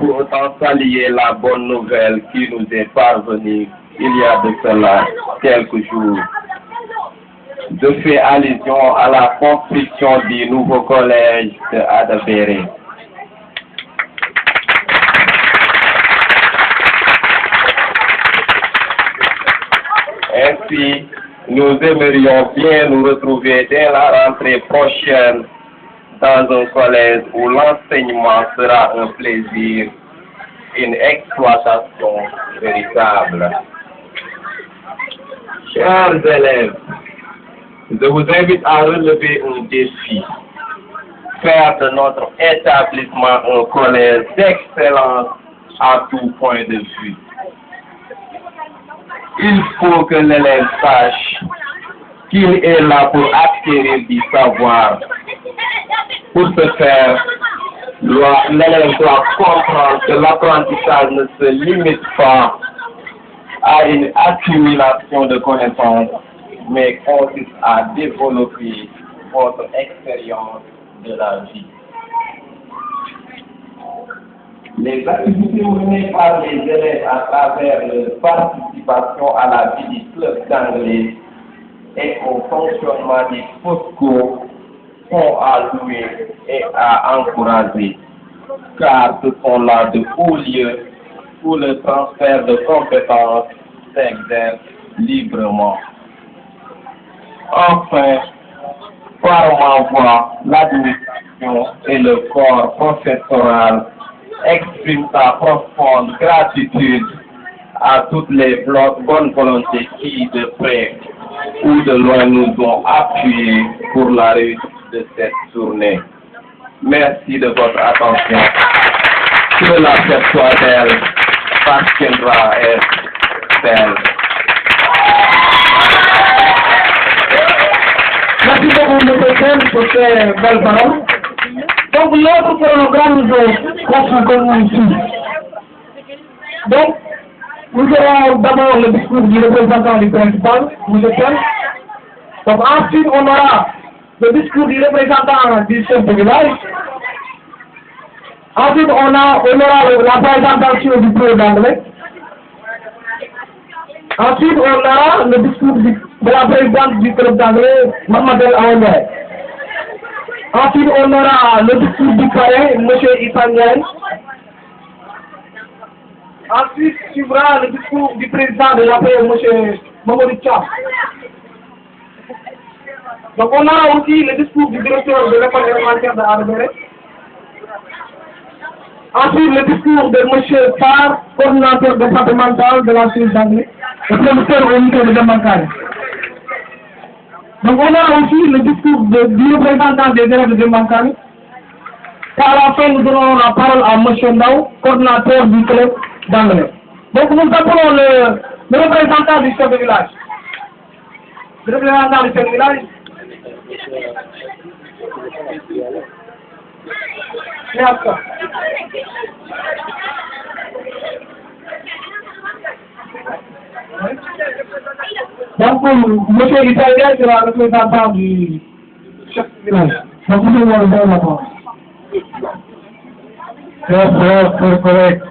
pour autant saluer la bonne nouvelle qui nous est parvenue il y a de cela quelques jours. Je fais allusion à la construction du nouveau collège de Adabéré. Ainsi, nous aimerions bien nous retrouver dès la rentrée prochaine dans un collège où l'enseignement sera un plaisir, une exploitation véritable. Chers élèves, je vous invite à relever un défi, faire de notre établissement un collège d'excellence à tout point de vue. Il faut que l'élève sache qu'il est là pour acquérir du savoir. Pour ce faire, l'élève doit comprendre que l'apprentissage ne se limite pas à une accumulation de connaissances, mais consiste à développer votre expérience de la vie. Les activités menées par les élèves à travers leur participation à la vie du club d'anglais et au fonctionnement des FOSCO sont à louer et à encourager, car ce sont là de hauts lieux où le transfert de compétences s'exerce librement. Enfin, par ma voix, l'administration et le corps professoral expriment sa profonde gratitude à toutes les bonnes volontés qui, de près ou de loin, nous ont appuyés pour la réussite de cette journée. Merci de votre attention. Que la fête soit belle, parce qu'elle va être belle. Merci beaucoup, M. Ken, pour ces belles paroles. Donc, l'autre chronogramme de construction ici. Donc, nous aurons d'abord le discours du représentant du principal, M. Ken. Donc, ensuite, on aura le discours du représentant du chef de village. Ensuite, on aura la présentation du cours d'anglais. Ensuite, on aura le discours de la présidente du club d'anglais, Mademoiselle Aouné. Ensuite, on aura le discours du parrain, M. Ipanyan. Ensuite, suivra le discours du président de l'APE, M. Mamadou Tcham. Donc, on aura aussi le discours du directeur de l'école élémentaire de Adabéré. Ensuite, le discours de M. Farr, coordinateur départemental de la Suisse d'anglais, et professeur au niveau de Demankane. Donc, on a aussi le discours du représentant des élèves de Demankane. Par la fin, nous donnons la parole à M. Ndao, coordinateur du club d'anglais. Donc, nous appelons le représentant du chef de village. Le représentant du chef de village. Merci. Donc, M. Italien sera le représentant du chef de village. Donc, nous allons le la parole. Chers frères, chers collègues,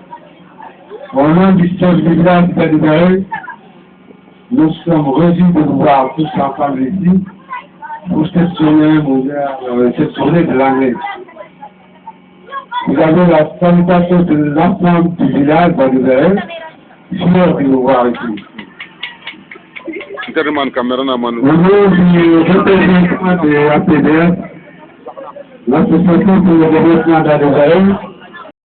au nom du chef de village d'Adabéré, nous sommes réjouis de nous voir tous ensemble ici pour cette journée de l'année. Vous avez la salutation de l'ensemble du village d'Adabéré, fiers de nous voir ici. Au nom du représentant de l'APDF, l'association pour le développement d'Adabéré,